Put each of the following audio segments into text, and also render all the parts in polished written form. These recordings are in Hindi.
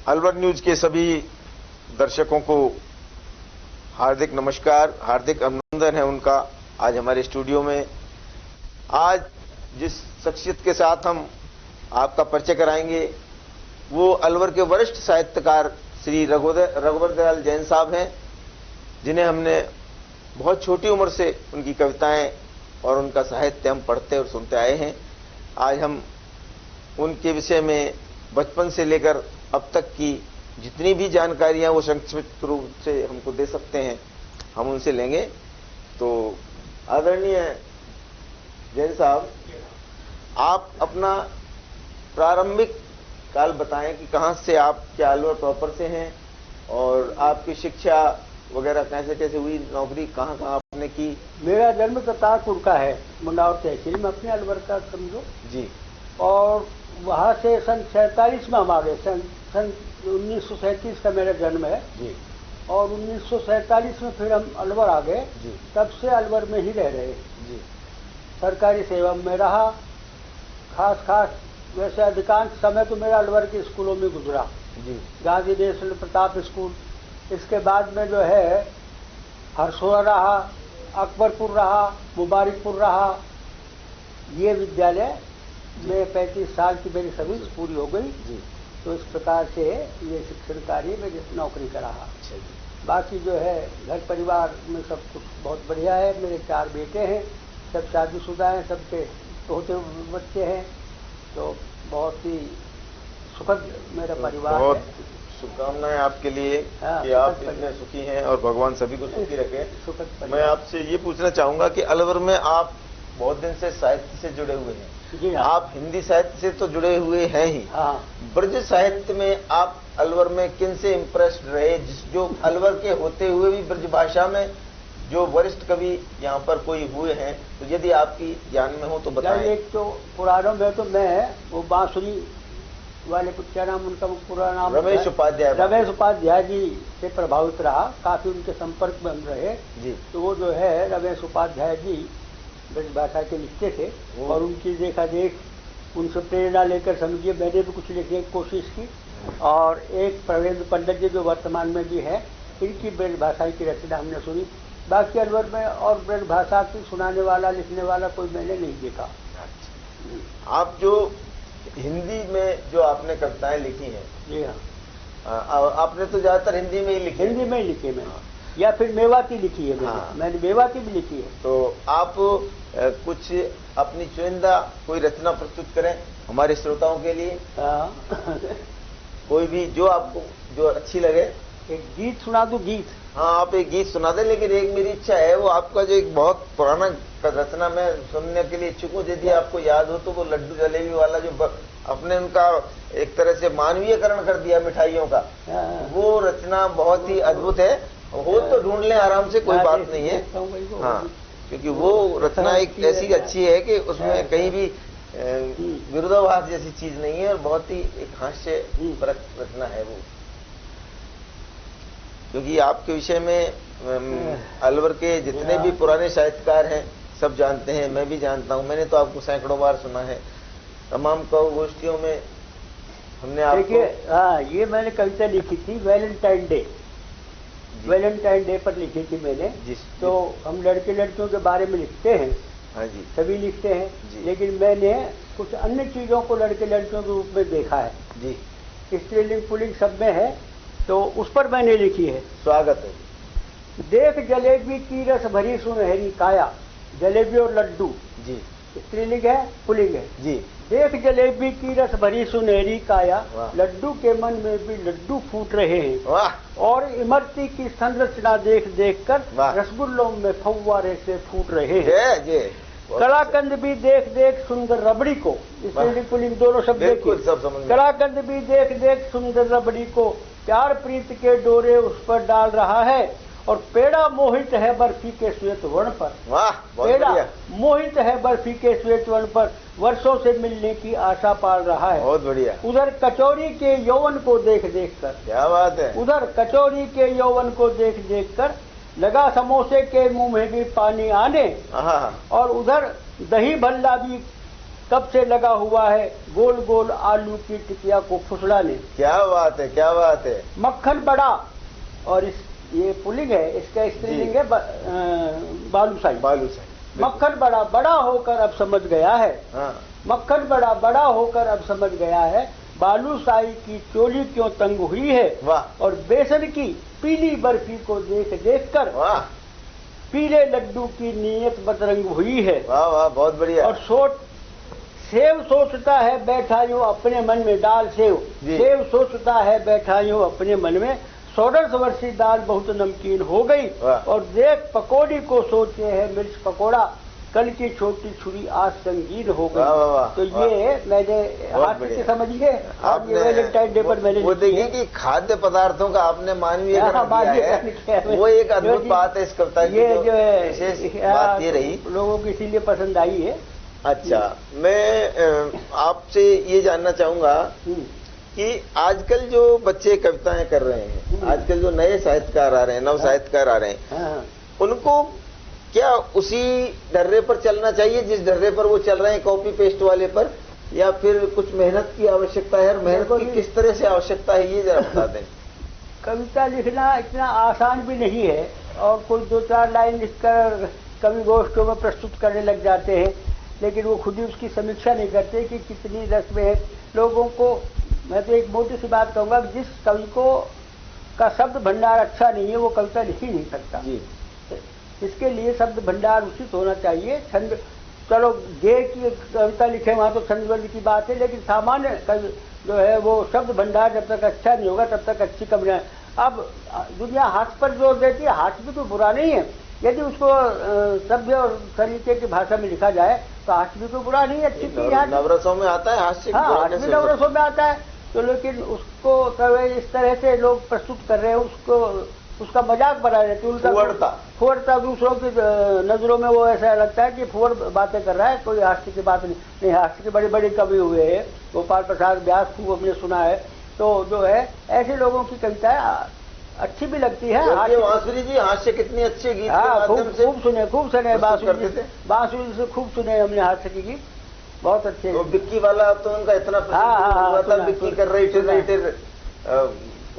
अलवर न्यूज के सभी दर्शकों को हार्दिक नमस्कार, हार्दिक अभिनंदन है उनका। आज हमारे स्टूडियो में आज जिस शख्सियत के साथ हम आपका परिचय कराएंगे वो अलवर के वरिष्ठ साहित्यकार श्री रघुवर दयाल जैन साहब हैं, जिन्हें हमने बहुत छोटी उम्र से उनकी कविताएं और उनका साहित्य हम पढ़ते और सुनते आए हैं। आज हम उनके विषय में बचपन से लेकर अब तक की जितनी भी जानकारियां वो संक्षिप्त रूप से हमको दे सकते हैं, हम उनसे लेंगे। तो आदरणीय जैन साहब, आप अपना प्रारंभिक काल बताएं कि कहां से आप, क्या अलवर प्रॉपर से हैं और आपकी शिक्षा वगैरह कैसे कैसे हुई, नौकरी कहाँ कहाँ आपने की? मेरा जन्म करतारपुर का है, मुंडावर तहसील में, अपने अलवर का समझो जी। और वहाँ से सन 47 में हम आ गए। सन 1937 का मेरा जन्म है जी। और 1947 में फिर हम अलवर आ गए जी। तब से अलवर में ही रह रहे जी। सरकारी सेवा में रहा। खास वैसे अधिकांश समय तो मेरा अलवर के स्कूलों में गुजरा जी। गांधी नेशनल प्रताप स्कूल, इसके बाद में जो है हरसोरा रहा, अकबरपुर रहा, मुबारकपुर रहा। ये विद्यालय में 35 साल की मेरी सर्विस पूरी हो गई जी। तो इस प्रकार से ये शिक्षण कार्य में नौकरी का रहा। बाकी जो है घर परिवार में सब कुछ बहुत बढ़िया है। मेरे 4 बेटे हैं, सब शादीशुदा हैं, सबके होते बच्चे हैं, तो बहुत ही सुखद मेरा परिवार बहुत है। शुभकामनाएं आपके लिए कि आप इतने सुखी हैं और भगवान सभी को सुखी रखे। मैं आपसे ये पूछना चाहूंगा कि अलवर में आप बहुत दिन से साहित्य से जुड़े हुए हैं जी। हाँ। आप हिंदी साहित्य से तो जुड़े हुए हैं ही। हाँ। ब्रज साहित्य में आप अलवर में किन से इम्प्रेस्ड रहे, जो अलवर के होते हुए भी ब्रज भाषा में जो वरिष्ठ कवि यहाँ पर कोई हुए हैं, तो यदि आपकी ज्ञान में हो तो बताएं। एक तो पुराणों में तो मैं वो बांसुरी वाले, क्या नाम उनका पूरा नाम? रमेश उपाध्याय जी से प्रभावित रहा, काफी उनके संपर्क में हम रहे जी। तो वो जो है रमेश उपाध्याय जी ब्रज भाषा के लिखते थे और उनकी देखा देख उनसे प्रेरणा लेकर समझिए मैंने भी कुछ लिखने की कोशिश की। और एक प्रवेंद्र पंडित जी जो वर्तमान में भी है, इनकी ब्रज भाषा की रचना हमने सुनी। बाकी अलवर में और ब्रज भाषा की सुनाने वाला, लिखने वाला कोई मैंने नहीं देखा। आप जो हिंदी में जो आपने कविताएं लिखी हैं, जी हाँ, आपने तो ज्यादातर हिंदी में ही लिखी? हिंदी में ही लिखी मैंने। हाँ। या फिर मेवाती लिखी है मैंने। हाँ। मैंने मेवाती भी लिखी है। तो आप कुछ अपनी चुनिंदा कोई रचना प्रस्तुत करें हमारे श्रोताओं के लिए। हाँ। कोई भी जो आपको जो अच्छी लगे। एक गीत सुना दूं? गीत? हाँ, आप एक गीत सुना दें, लेकिन एक मेरी इच्छा है वो आपका जो एक बहुत पुराना रचना मैं सुनने के लिए इच्छुक हूँ। यदि आपको याद हो तो वो लड्डू जलेबी वाला जो अपने उनका एक तरह से मानवीयकरण कर दिया मिठाइयों का, वो रचना बहुत ही अद्भुत है। हो तो ढूंढ लें आराम से, कोई बात नहीं है। हाँ, क्योंकि वो रचना एक ऐसी अच्छी है कि उसमें कहीं भी विरोधाभास जैसी चीज नहीं है और बहुत ही एक हास्य परक रचना है वो। क्योंकि आपके विषय में अलवर के जितने भी पुराने साहित्यकार हैं सब जानते हैं, मैं भी जानता हूं। मैंने तो आपको सैकड़ों बार सुना है, तमाम गोष्ठियों में हमने आपको। हाँ, ये मैंने कविता लिखी थी वैलेंटाइन डे पर लिखी थी मैंने। तो हम लड़के लड़कियों के बारे में लिखते हैं। हाँ जी, सभी लिखते हैं, लेकिन मैंने कुछ अन्य चीजों को लड़के लड़कियों के रूप में देखा है जी। स्त्रीलिंग पुल्लिंग सब में है, तो उस पर मैंने लिखी है। स्वागत है। देख जलेबी की रस भरी सुनहरी काया, जलेबी और लड्डू जी, स्त्रीलिंग है, पुल्लिंग है जी। देख जलेबी की रस भरी सुनहरी काया, लड्डू के मन में भी लड्डू फूट रहे हैं। वाह। और इमरती की संरचना देख देख कर रसगुल्लों में फव्वारे से फूट रहे हैं। कलाकंद भी देख देख सुंदर रबड़ी को, स्त्रीलिंग पुल्लिंग दोनों शब्द देखिए। कलाकंद भी देख देख सुंदर रबड़ी को, प्यार प्रीत के डोरे उस पर डाल रहा है। और पेड़ा मोहित है बर्फी के श्वेत वर्ण पर। वाह, पेड़ा मोहित है बर्फी के श्वेत वर्ण पर, वर्षों से मिलने की आशा पाल रहा है। बहुत बढ़िया। उधर कचौरी के यौवन को देख देख कर, क्या बात है, उधर कचौरी के यौवन को देख देख कर लगा समोसे के मुंह में भी पानी आने। और उधर दही भल्ला भी कब से लगा हुआ है गोल गोल आलू की टिकिया को फुसलाने। क्या बात है, क्या बात है। मक्खन बड़ा, और ये पुल्लिंग है, इसका स्त्रीलिंग है बालूशाही। बालूशाही। मक्खन बड़ा बड़ा होकर अब समझ गया है। हाँ। मक्खन बड़ा बड़ा होकर अब समझ गया है बालूशाही की चोली क्यों तंग हुई है। वाह। और बेसन की पीली बर्फी को देख देख कर वाह, पीले लड्डू की नीयत बदरंग हुई है। वाह वाह, बहुत बढ़िया। और सेव सोचता है बैठा यूं अपने मन में, दाल सेव, सेव सोचता है बैठा यूं अपने मन में, 16 वर्षीय दाल बहुत नमकीन हो गई। और देख पकौड़ी को सोचे है मिर्च पकौड़ा, कल की छोटी छुरी आज संगीन हो गई। तो ये मैंने हाथ से समझिए, आप ये वैलेंटाइन डे पर मैंने वो देखिए कि खाद्य पदार्थों का आपने मानवीयकरण किया है, वो एक अद्भुत बात है इस कविता की। ये जो है विशेष बात ये रही, लोगों को इसीलिए पसंद आई है। अच्छा, मैं आपसे ये जानना चाहूंगा कि आजकल जो बच्चे कविताएं कर रहे हैं, आजकल जो नए साहित्यकार आ रहे हैं, नव साहित्यकार आ रहे हैं, उनको क्या उसी डर्रे पर चलना चाहिए जिस डर्रे पर वो चल रहे हैं, कॉपी पेस्ट वाले पर, या फिर कुछ मेहनत की आवश्यकता है? और मेहनत की किस तरह से आवश्यकता है, ये जरा बता दें। कविता लिखना इतना आसान भी नहीं है, और कोई 2-4 लाइन लिखकर कवि गोष्ठों में प्रस्तुत करने लग जाते हैं, लेकिन वो खुद ही उसकी समीक्षा नहीं करते कि कितनी रस में है लोगों को। मैं तो एक मोटी सी बात कहूंगा, जिस कवि को का शब्द भंडार अच्छा नहीं है वो कविता लिख ही नहीं सकता जी। इसके लिए शब्द भंडार उचित होना चाहिए। छंद, चलो गे की कविता लिखे वहां तो छंदबद्ध की बात है, लेकिन सामान्य जो है वो शब्द भंडार जब तक अच्छा नहीं होगा तब तक अच्छी कविता। अब दुनिया हास्य पर जोर देती है, हास्य भी तो बुरा नहीं है, यदि उसको सभ्य और तरीके की भाषा में लिखा जाए तो हास्य भी तो बुरा नहीं है, अच्छी चीज है। नवरसों में आता है हास्य, हाँ हास्य भी नवरसों में आता है, तो लेकिन उसको इस तरह से लोग प्रस्तुत कर रहे हैं, उसका मजाक बना रहे थे, उल्टा फुहड़ता दूसरों की नजरों में वो ऐसा लगता है कि फुहड़ बातें कर रहा है, कोई हास्य की बात नहीं। हास्य के बड़े बड़े कवि हुए हैं, गोपाल प्रसाद व्यास खूब हमने सुना है। तो जो है ऐसे लोगों की कविताएं अच्छी भी लगती है। बांसुरी जी हास्य कितनी अच्छी गीत खूब सुने बांसुरी से खूब सुने हमने हास्य की गीत, बहुत अच्छे। बिक्की वाला तो उनका इतना हुआ था, बिक्की कर रही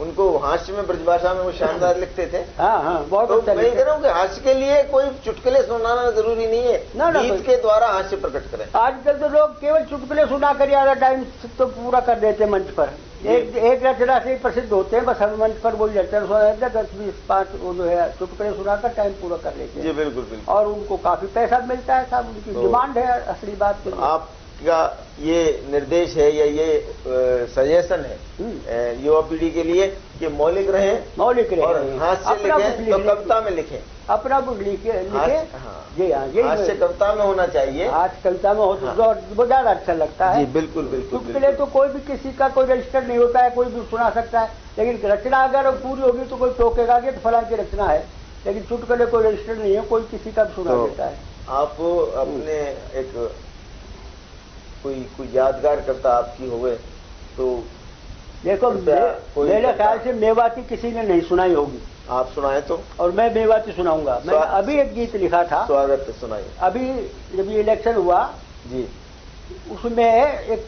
उनको हास्य में ब्रजभाषा में वो शानदार लिखते थे। हाँ, बहुत तो अच्छा। मैं कह रहा हूँ कि हास्य के लिए कोई चुटकुले सुनाना जरूरी नहीं है, गीत के द्वारा हास्य प्रकट करें। आजकल तो लोग केवल चुटकुले सुना कर ज्यादा टाइम तो पूरा कर देते मंच पर, एक रचना से ही प्रसिद्ध होते हैं, बस हम मंच पर बोल जाते हैं, 10-20-5 जो है चुटकुले सुनाकर टाइम पूरा कर लेते हैं। जी बिल्कुल। और उनको काफी पैसा मिलता है साहब, उनकी डिमांड है असली बात। आपका ये निर्देश है या ये सजेशन है युवा पीढ़ी के लिए कि मौलिक रहे और हास्य लिखें, तो कविता में लिखें, अपना बुक लिखे जी। हाँ, ये हास्य कविता में होना चाहिए। आज कविता में हो तो वो ज्यादा अच्छा लगता है। जी बिल्कुल। चुटकुले तो कोई भी किसी का कोई रजिस्टर नहीं होता है, कोई भी सुना सकता है, लेकिन रचना अगर पूरी होगी तो कोई टोकेगा कि तो फलां की रचना है, लेकिन चुटकुले कोई रजिस्टर नहीं है, कोई किसी का भी सुना देता है। आप अपने एक कोई यादगार कविता आपकी होवे तो देखो, मेरे ख्याल से मेवाती किसी ने नहीं सुनाई होगी, आप सुनाए तो, और मैं मेवाती सुनाऊंगा। मैं अभी एक गीत लिखा था, स्वागत है, सुनाइए। अभी जब ये इलेक्शन हुआ जी, उसमें एक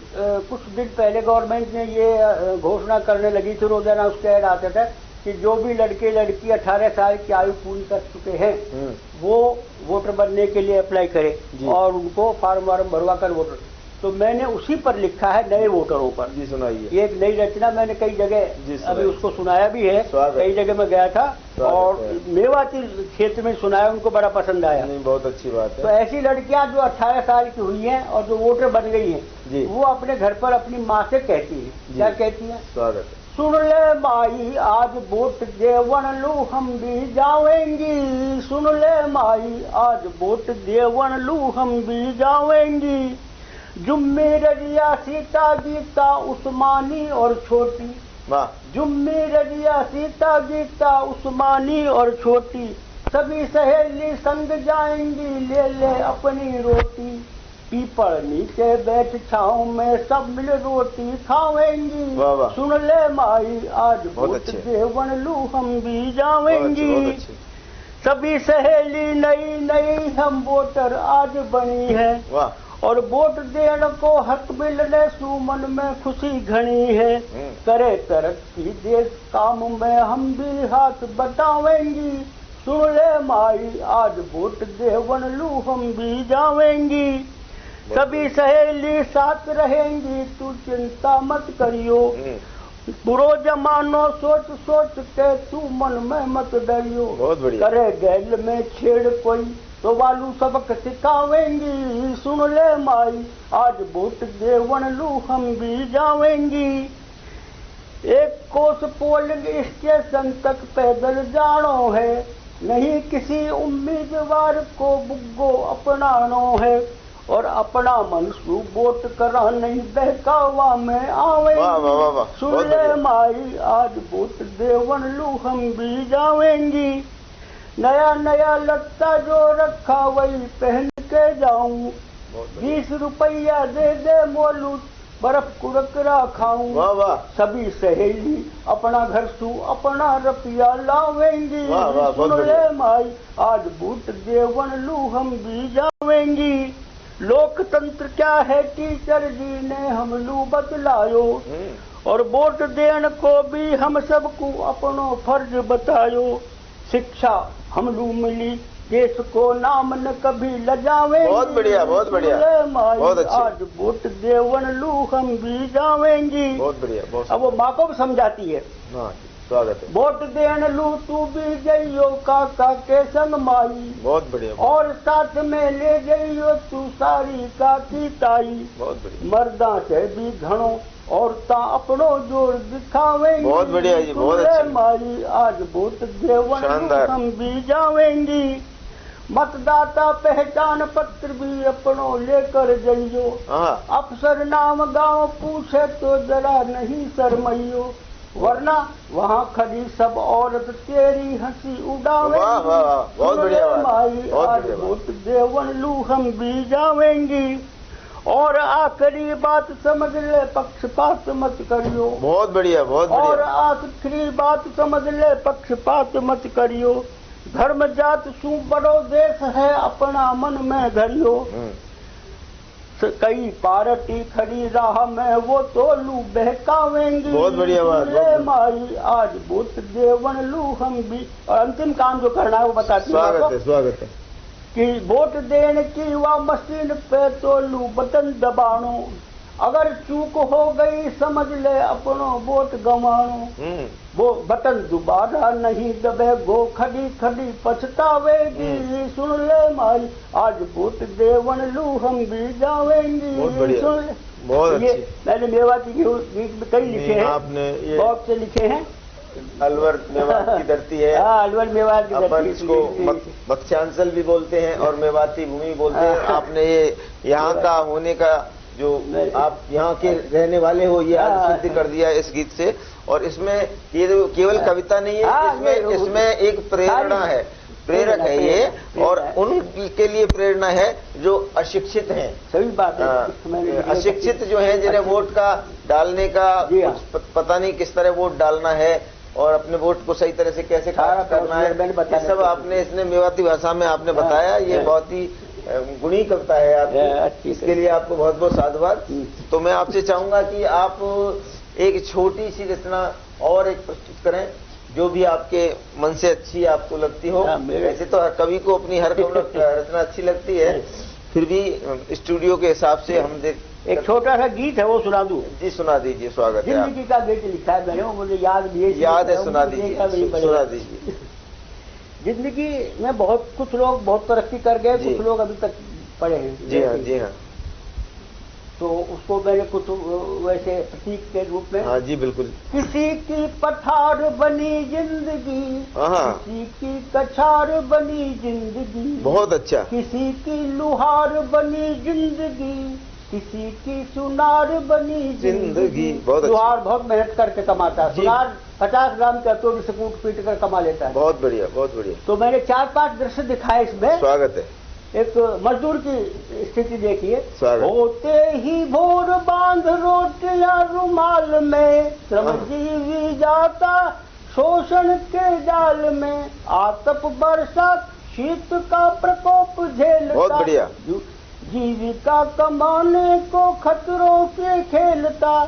कुछ दिन पहले गवर्नमेंट ने ये घोषणा करने लगी थी, रोजाना उसके ऐड आते थे कि जो भी लड़के लड़की 18 साल की आयु पूरी कर चुके हैं वो वोटर बनने के लिए अप्लाई करें और उनको फॉर्म वार्म भरवा कर वोटर। तो मैंने उसी पर लिखा है नए वोटरों पर। जी सुनाइए। ये एक नई रचना मैंने कई जगह अभी उसको सुनाया भी है, कई जगह मैं गया था और मेवाती क्षेत्र में सुनाया, उनको बड़ा पसंद आया। नहीं, बहुत अच्छी बात है। तो ऐसी लड़कियां जो 18 साल की हुई हैं और जो वोटर बन गई हैं, वो अपने घर पर अपनी माँ से कहती है, क्या कहती है? स्वागत है। सुन ले माई आज वोट देवन लू हम भी जावेंगी, सुन ले माई आज वोट देवन लू हम भी जावेंगी, जुम्मे रजिया सीता गीता उस्मानी और छोटी, जुम्मे रजिया सीता गीता उस्मानी और छोटी, सभी सहेली संग जाएंगी ले ले अपनी रोटी, पीपल नीचे बैठ छाँव में सब मिल रोटी खावेंगी, सुन ले माई आज वोट देवन लू हम भी जावेंगी, सभी सहेली नई नई हम वोटर आज बनी है और वोट देने को हक मिलने सु मन में खुशी घनी है। करे तरक्की देश काम में हम भी हाथ बटावेंगी। सुन ले माई आज वोट देवन लू हम भी जावेंगी। सभी सहेली साथ रहेंगी तू चिंता मत करियो। बुरो जमानो सोच सोच के तू मन में मत डरियो। करे गैल में छेड़ कोई तो वालू सबक सिखावेंगी। सुन ले माई आज वोट देवन लू हम भी जावेंगी। एक कोस पोलिंग स्टेशन तक पैदल जानो है। नहीं किसी उम्मीदवार को बुग्गो अपनानो है। और अपना मन सु वोट करा नहीं बहकावा में आवेंगी। सुन ले माई आज वोट देवन लू हम भी जावेंगी। नया नया लत्ता जो रखा वही पहन के जाऊं। 20 रुपया दे मोलू बर्फ कुरकरा खाऊं। सभी सहेली अपना घर सु अपना रुपया लावेंगी। सुन ले माई आज वोट देवन लू हम भी जावेंगी। लोकतंत्र क्या है टीचर जी ने हम लू बतलायो। और वोट देने को भी हम सबको अपनो फर्ज बतायो। शिक्षा हम लू मिली देश को नाम न कभी लजावेंगे। बहुत बढ़िया बहुत बढ़िया बहुत अच्छी। आज वोट देवन लू हम भी जावेंगी। बहुत बढ़िया। अब वो माँ को भी समझाती है। स्वागत है। वोट देन लू तू भी जइयो काका के संग माई। बहुत बढ़िया। और साथ में ले जइयो तू सारी काकी ताई। बहुत बढ़िया। मर्दा से भी घणो औरता अपनो जोर दिखावेंगी। बहुत बढ़िया जी बहुत अच्छी। माई आज वोट देवन हम भी जावेंगी। मतदाता पहचान पत्र भी अपनो लेकर जइयो। अफसर नाम गांव पूछे तो जरा नहीं शर्मइयो। वरना वहाँ खड़ी सब औरत तेरी हंसी उड़ावेंगी। बहुत बढ़िया माई आज वोट देवन लू हम भी जावेंगी। और आखिरी बात समझ ले पक्षपात मत करियो। बहुत बढ़िया बहुत बढ़िया। और आखिरी बात समझ ले पक्षपात मत करियो। धर्म जात सु बड़ो देश है अपना मन में धरियो। कई पार्टी खड़ी राह में वो तो लू बहकावेंगी। बहुत बढ़िया बात। माई आज वोट देवन लू हम भी। और अंतिम काम जो करना है वो बताती हूँ। स्वागत है कि वोट देने की वह मशीन पे तो लू बटन दबानो। अगर चूक हो गई समझ ले अपनो वोट गंवानो। वो बटन दोबारा नहीं दबे गो खड़ी खड़ी पछतावेगी। सुन ले माई आज वोट देवन लू हम भी जावेंगी। बहुत बढ़िया बहुत अच्छी। मैंने मेवाती के गीत में कई लिखे हैं। आपने ये बहुत से लिखे हैं। अलवर मेवात की धरती है। अलवर मेवात की धरती। इसको बख्शांचल भी बोलते हैं और मेवाती भूमि बोलते हैं। आपने ये यहाँ का होने का जो आप यहाँ के रहने वाले हो ये आज सिद्ध कर दिया इस गीत से। और इसमें ये केवल कविता नहीं है, इसमें एक प्रेरणा है, प्रेरक है ये। और उनके लिए प्रेरणा है जो अशिक्षित हैं। सही बात है। अशिक्षित जो हैं जिन्हें वोट का डालने का पता नहीं किस तरह वोट डालना है और अपने वोट को सही तरह से कैसे कास्ट करना है, ये सब आपने इसने मेवाती भाषा में आपने बताया। ये बहुत ही गुणी कविता है आपकी। इसके लिए आपको बहुत बहुत साधुवाद। तो मैं आपसे चाहूंगा कि आप एक छोटी सी रचना और एक प्रस्तुत करें जो भी आपके मन से अच्छी आपको लगती हो। वैसे तो हर कवि को अपनी हर रचना अच्छी लगती है, फिर भी स्टूडियो के हिसाब से हम एक छोटा सा गीत है वो सुना दूं? जी सुना दीजिए। स्वागत है। जिंदगी का गीत लिखा है मैंने, मुझे याद भी है। याद है, सुना दीजिए सुना दीजिए। जिंदगी में बहुत कुछ लोग बहुत तरक्की कर गए, कुछ लोग अभी तक पड़े हैं। जी हाँ जी हाँ। तो उसको मैंने कुछ वैसे प्रतीक के रूप में। हाँ जी बिल्कुल। किसी की पठार बनी जिंदगी, किसी की कछार बनी जिंदगी। बहुत अच्छा। किसी की लुहार बनी जिंदगी, किसी की सुनार बनी जिंदगी। लुहार बहुत मेहनत करके कमाता है, सुनार 50 ग्राम के हथौड़ी से कूट पीट कर कमा लेता है। बहुत बढ़िया बहुत बढ़िया। तो मैंने 4-5 दृश्य दिखाए इसमें। स्वागत है। एक मजदूर की स्थिति देखिए। होते ही भोर बांध रोटियां रुमाल में, श्रमजीवी जाता शोषण के जाल में, आतप बरसात शीत का प्रकोप झेलता। बहुत बढ़िया। जीविका कमाने को खतरों से खेलता,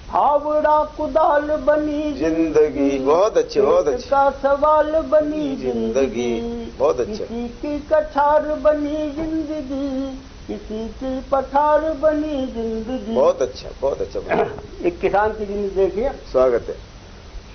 फावड़ा कुदाल बनी जिंदगी। बहुत अच्छे, बहुत अच्छे। का सवाल बनी जिंदगी, बहुत अच्छा। किसी की कछार बनी जिंदगी, किसी की पठार बनी जिंदगी। बहुत अच्छा, बहुत अच्छा। एक किसान की जिंदगी देखिए। स्वागत है।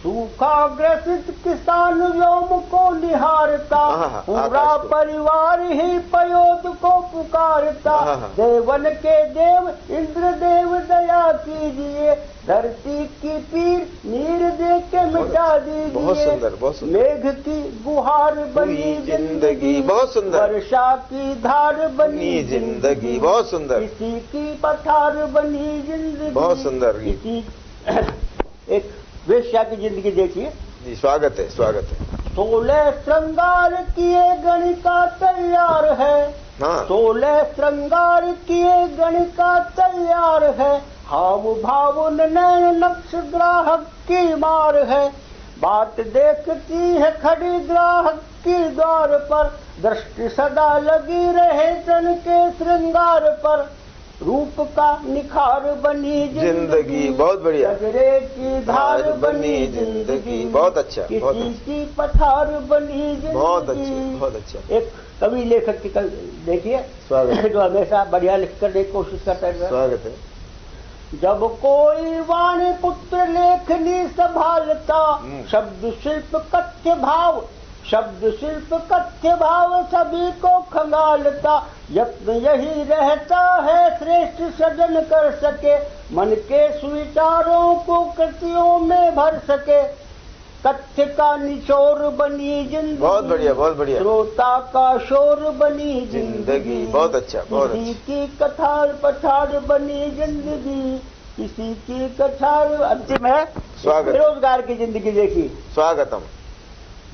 सूखाग्रसित किसान व्योम को निहारता, पूरा परिवार ही पयोद को पुकारता। देवन के देव इंद्र देव दया कीजिए, धरती की पीर नीर दे के मिटा दीजिए। बहुत सुंदर, बहुत सुंदर। मेघ की गुहार बनी जिंदगी, बहुत सुंदर। वर्षा की धार बनी जिंदगी, बहुत सुंदर। किसी की पठार बनी जिंदगी, बहुत सुंदर। किसी एक वेश्या की जिंदगी देखिए। जी, स्वागत है, स्वागत है। 16 श्रृंगार किए गणिका तैयार है, 16 श्रृंगार किए गणिका तैयार है। हाव भाव नैन नक्श ग्राहक की मार है, बात देखती है खड़ी ग्राहक की द्वार पर। दृष्टि सदा लगी रहे तन के श्रृंगार पर, रूप का निखार बनी जिंदगी। बहुत बढ़िया। गजरे की धार बनी जिंदगी, बहुत अच्छा। किसी की पठार बनी जिंदगी। बहुत अच्छी, बहुत अच्छा। एक कवि लेखक की देखिए, जो हमेशा बढ़िया लिख करने की कोशिश करता है। स्वागत है। जब कोई वाणी पुत्र लेखनी संभालता, शब्द शिल्प कथ्य भाव, शब्द शिल्प कथ्य भाव सभी को खंगालता। यत्न यही रहता है श्रेष्ठ सृजन कर सके, मन के सुविचारों को कृतियों में भर सके। कथ्य का निचोर बनी जिंदगी, बहुत बढ़िया, बहुत बढ़िया। श्रोता का शोर बनी जिंदगी, बहुत अच्छा, बहुत अच्छा। किसी की कथार पठार बनी जिंदगी, किसी की कछार। अंतिम है स्वागत। बेरोजगार की जिंदगी देखिए। स्वागतम।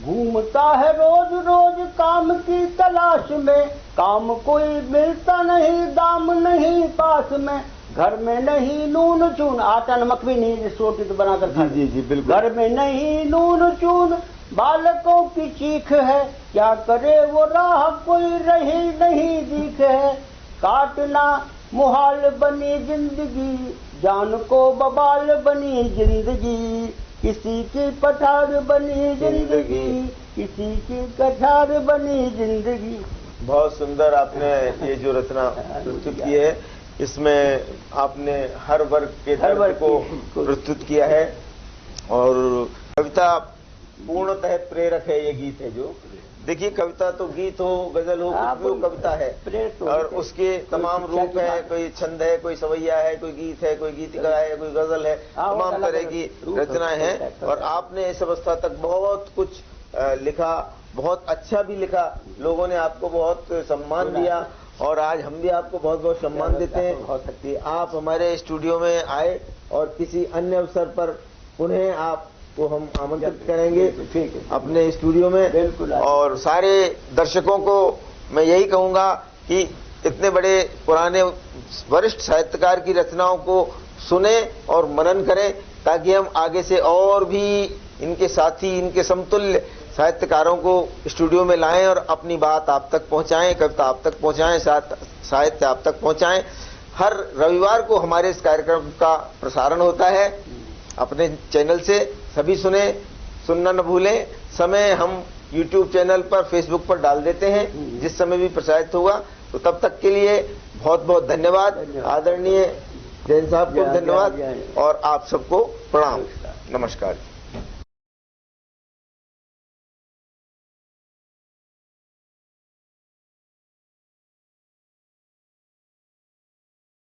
घूमता है रोज रोज काम की तलाश में, काम कोई मिलता नहीं, दाम नहीं पास में। घर में नहीं नून चून, आटा नमक भी नहीं जिस रोटी तो बनाकर खा। जी जी, बिल्कुल। घर में नहीं नून चून, बालकों की चीख है, क्या करे वो राह कोई रही नहीं दीख है। काटना मुहाल बनी जिंदगी, जान को बबाल बनी जिंदगी, किसी की पठार बनी जिंदगी, किसी की कछार बनी जिंदगी। बहुत सुंदर आपने ये जो रचना प्रस्तुत की है, इसमें आपने हर वर्ग के दर्द को प्रस्तुत किया है। और कविता पूर्णतः प्रेरक है। ये गीत है जो देखिए, कविता तो गीत हो, गजल हो, कुछ भी हो, कविता है। और उसके तमाम रूप है, कोई छंद है, कोई सवैया है, कोई गीत है, कोई गीतिका है, कोई गजल है, तमाम तरह की रचनाएं हैं। और आपने इस अवस्था तक बहुत कुछ लिखा, बहुत अच्छा भी लिखा। लोगों ने आपको बहुत सम्मान दिया और आज हम भी आपको बहुत बहुत सम्मान देते हैं कि आप हमारे स्टूडियो में आए। और किसी अन्य अवसर पर पुनः आपको हम आमंत्रित करेंगे अपने स्टूडियो में। बिल्कुल। और सारे दर्शकों को मैं यही कहूंगा कि इतने बड़े पुराने वरिष्ठ साहित्यकार की रचनाओं को सुने और मनन करें, ताकि हम आगे से और भी इनके साथी, इनके समतुल्य साहित्यकारों को स्टूडियो में लाएं और अपनी बात आप तक पहुंचाएं, कविता आप तक पहुंचाएं, साहित्य आप तक पहुंचाएं। हर रविवार को हमारे इस कार्यक्रम का प्रसारण होता है अपने चैनल से। सभी सुनना न भूलें। समय हम YouTube चैनल पर, Facebook पर डाल देते हैं, जिस समय भी प्रसारित होगा। तो तब तक के लिए बहुत बहुत धन्यवाद। आदरणीय जैन साहब को धन्यवाद और आप सबको प्रणाम। नमस्कार।